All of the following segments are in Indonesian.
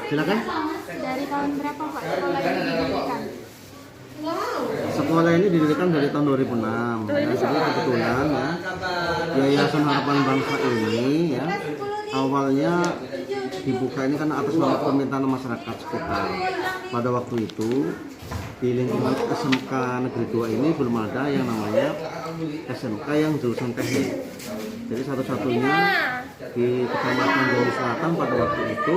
Silakan. Dari tahun berapa Pak sekolah ini didirikan? Sekolah ini didirikan dari tahun 2006. Ya, jadi kebetulan ya, Yayasan Harapan Bangsa ini ya awalnya dibuka ini kan atas nama permintaan masyarakat sekitar. Pada waktu itu di lingkungan SMK Negeri 2 ini belum ada yang namanya SMK yang jurusan teknik. Jadi satu-satunya di Kecamatan Jawa Selatan pada waktu itu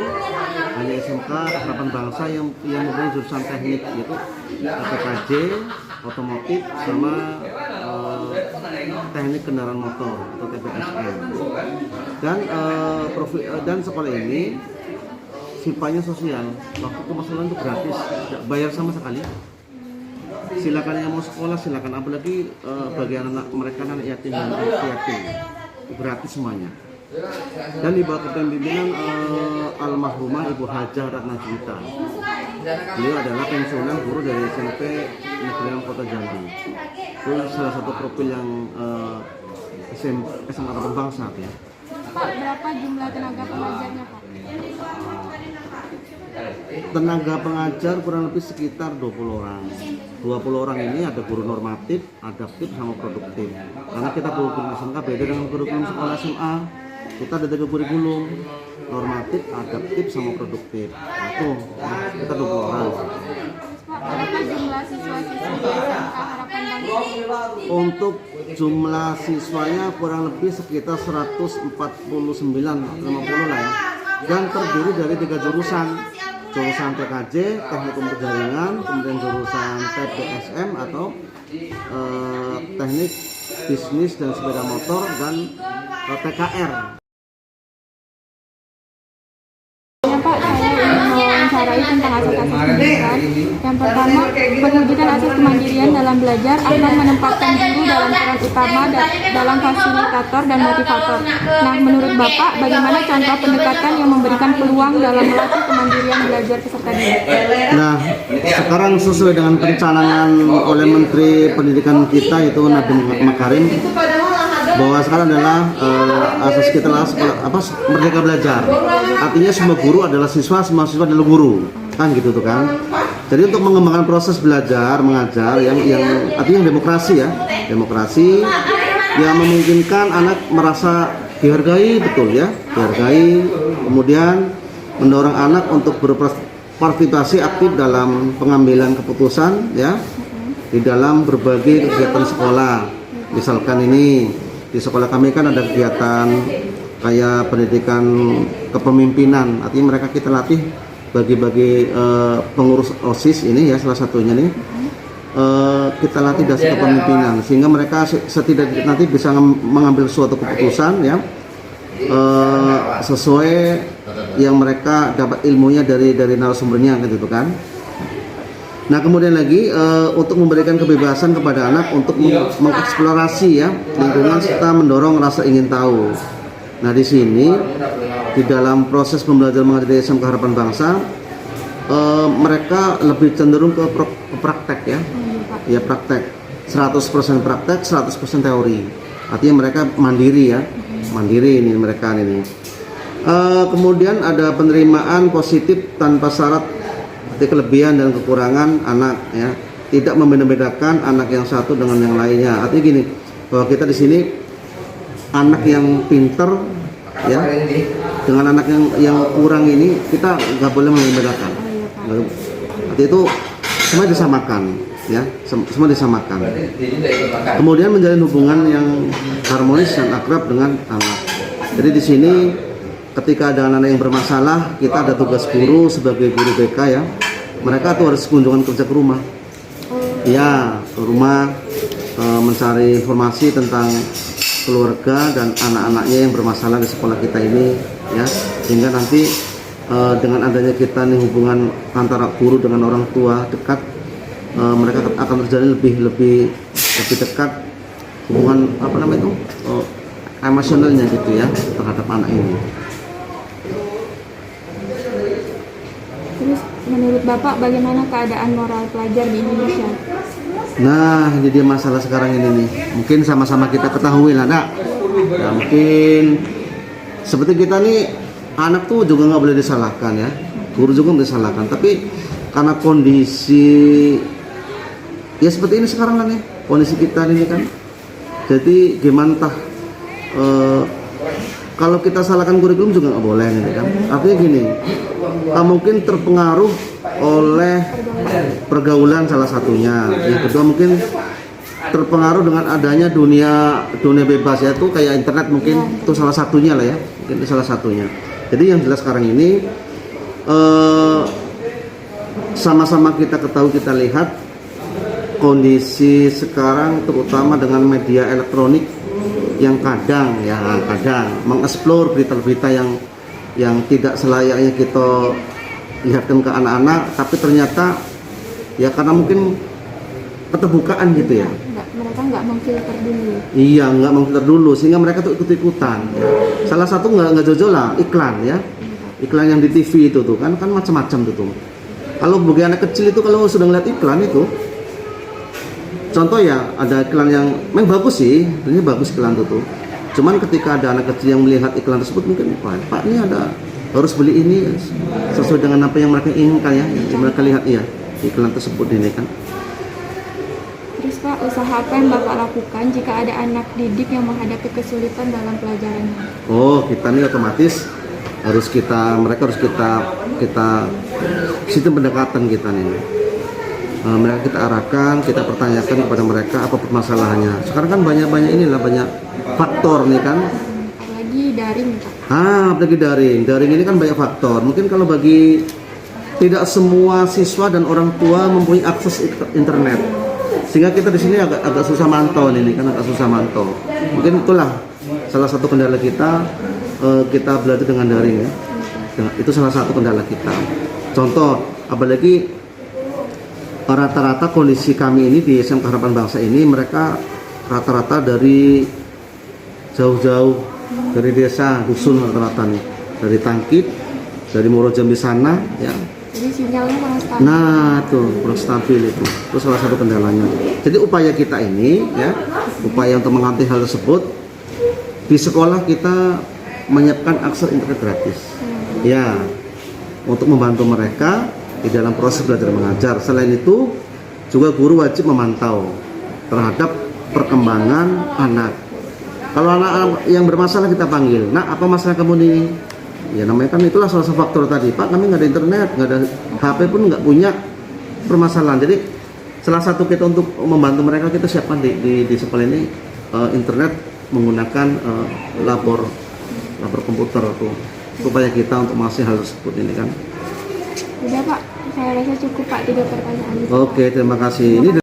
hanya SMK Harapan Bangsa yang mempunyai jurusan teknik, yaitu TKJ, otomotif sama teknik kendaraan motor atau TPSM. Dan sekolah ini sifatnya sosial. Waktu kemasalan itu gratis, tidak bayar sama sekali. Silakan yang mau sekolah silakan, apalagi bagi anak mereka anak yatim dan anak yatim, gratis semuanya. Dan di bawah kepemimpinan almarhumah Ibu Hajah Ratna Juwita. Beliau adalah pensiunan guru dari SMP Negeri Kota Jambi. Itu salah satu profil yang SMA Harapan Bangsa ya. Pak, berapa jumlah tenaga pengajarnya Pak? Tenaga pengajar kurang lebih sekitar 20 orang. 20 orang ini ada guru normatif, adaptif, sama produktif. Karena kita kurikulum SMK beda dengan kurikulum sekolah SMA. Kita ada 3 kurikulum, normatif, adaptif, sama produktif. Nah, itu kita 20 orang. Berapa jumlah siswa-siswi di SMK Harapan Bangsa? Untuk jumlah siswanya kurang lebih sekitar 149, 50 lah ya. Dan terdiri dari 3 jurusan. Jurusan TKJ, teknik komputer jaringan, kemudian jurusan TPSM atau teknik bisnis dan sepeda motor, dan TKR. Ya Pak, saya ingin mewawancarai tentang asas-asas pendidikan. Yang pertama, pendidikan asas kemandirian dalam belajar akan menempatkan guru dalam peran utama dalam fasilitator dan motivator. Nah, menurut Bapak, bagaimana contoh pendekatan yang memberikan peluang dalam melatih kemandirian belajar peserta didik? Nah, sekarang sesuai dengan perencanaan oleh Menteri Pendidikan kita itu Nadiem Makarim, bahwa sekarang adalah asas kita adalah merdeka belajar. Artinya semua guru adalah siswa, semua siswa adalah guru, kan gitu tuh kan. Jadi untuk mengembangkan proses belajar mengajar yang artinya demokrasi ya, demokrasi yang memungkinkan anak merasa dihargai, betul ya, dihargai, kemudian mendorong anak untuk berpartisipasi aktif dalam pengambilan keputusan ya di dalam berbagai kegiatan sekolah. Misalkan ini di sekolah kami kan ada kegiatan kayak pendidikan kepemimpinan, artinya mereka kita latih bagi pengurus OSIS ini ya, salah satunya nih kita latih dasar kepemimpinan sehingga mereka setidaknya nanti bisa mengambil suatu keputusan ya sesuai yang mereka dapat ilmunya dari narasumbernya gitu kan. Nah kemudian lagi untuk memberikan kebebasan kepada anak untuk mengeksplorasi ya lingkungan serta mendorong rasa ingin tahu. Nah di sini di dalam proses pembelajaran mengajar di SMK Harapan Bangsa mereka lebih cenderung ke praktek ya praktek 100% praktek 100% teori. Artinya mereka mandiri ya, mandiri ini mereka ini. Kemudian ada penerimaan positif tanpa syarat kelebihan dan kekurangan anak ya, tidak membeda-bedakan anak yang satu dengan yang lainnya. Artinya gini, bahwa kita di sini anak yang pinter ya dengan anak yang kurang ini kita nggak boleh membedakan. Artinya itu semua disamakan ya, semua disamakan. Kemudian menjalin hubungan yang harmonis dan akrab dengan anak. Jadi di sini ketika ada anak-anak yang bermasalah, kita ada tugas guru sebagai guru BK ya. Mereka tuh harus kunjungan kerja ke rumah. Ya, ke rumah mencari informasi tentang keluarga dan anak-anaknya yang bermasalah di sekolah kita ini ya. Sehingga nanti dengan adanya kita nih hubungan antara guru dengan orang tua dekat, mereka akan terjalin lebih dekat hubungan emosionalnya gitu ya terhadap anak ini. Terus menurut Bapak bagaimana keadaan moral pelajar di Indonesia? Nah ini dia masalah sekarang ini nih. Mungkin sama-sama kita ketahui lah nak. Ya, mungkin seperti kita nih anak tuh juga nggak boleh disalahkan ya. Guru juga nggak disalahkan. Tapi karena kondisi ya seperti ini sekarang kan ya, kondisi kita ini kan. Jadi gimana tah? Kalau kita salahkan kurikulum juga nggak boleh gitu kan. Artinya gini, mungkin terpengaruh oleh pergaulan salah satunya. Yang kedua mungkin terpengaruh dengan adanya dunia bebas, yaitu kayak internet mungkin itu salah satunya lah ya, mungkin itu salah satunya. Jadi yang jelas sekarang ini sama-sama kita ketahui, kita lihat kondisi sekarang terutama dengan media elektronik yang kadang mengeksplor berita-berita yang tidak selayaknya kita lihatkan ke anak-anak, tapi ternyata ya karena mungkin keterbukaan gitu ya. Mereka nggak memfilter dulu. Iya, nggak memfilter dulu sehingga mereka tuh ikut-ikutan. Salah satu nggak jauh-jauh lah iklan ya, iklan yang di TV itu tuh kan macam-macam tuh. Kalau bagi anak kecil itu kalau sudah ngeliat iklan itu, contoh ya ada iklan yang memang bagus sih, ini bagus iklan itu tuh. Cuman ketika ada anak kecil yang melihat iklan tersebut mungkin Pak ini ada harus beli ini sesuai dengan apa yang mereka inginkan ya, yang mereka lihat ya iklan tersebut ini kan. Terus Pak, usaha apa yang Bapak lakukan jika ada anak didik yang menghadapi kesulitan dalam pelajarannya? Oh, kita ini otomatis mereka harus kita sistem pendekatan kita nih. Mereka kita arahkan, kita pertanyakan kepada mereka apa permasalahannya. Sekarang kan banyak banyak faktor nih kan. Apalagi daring Pak. Apalagi daring ini kan banyak faktor. Mungkin kalau bagi tidak semua siswa dan orang tua mempunyai akses internet, sehingga kita di sini agak susah mantau ini kan, agak susah mantau. Mungkin itulah salah satu kendala kita belajar dengan daring ya. Itu salah satu kendala kita. Contoh, apalagi rata-rata kondisi kami ini di SMK Harapan Bangsa ini, mereka rata-rata dari jauh-jauh dari desa dusun rata-rata nih, dari Tangkit, dari Muarajambi sana ya. Jadi sinyalnya kurang stabil. Nah, tuh kurang stabil itu salah satu kendalanya. Jadi upaya kita ini ya, upaya untuk mengatasi hal tersebut, di sekolah kita menyiapkan akses internet gratis ya, untuk membantu mereka di dalam proses belajar mengajar. Selain itu juga guru wajib memantau terhadap perkembangan anak. Kalau anak yang bermasalah kita panggil, nah apa masalah kamu nih? Ya namanya kan itulah salah satu faktor tadi, Pak kami nggak ada internet, nggak ada HP pun nggak punya, permasalahan. Jadi salah satu kita untuk membantu mereka, kita siapkan di sekolah ini internet menggunakan labor komputer tuh, supaya kita untuk mengasih hal tersebut ini kan. Udah Pak, saya rasa cukup Pak 3 pertanyaan. Oke, terima kasih. Ini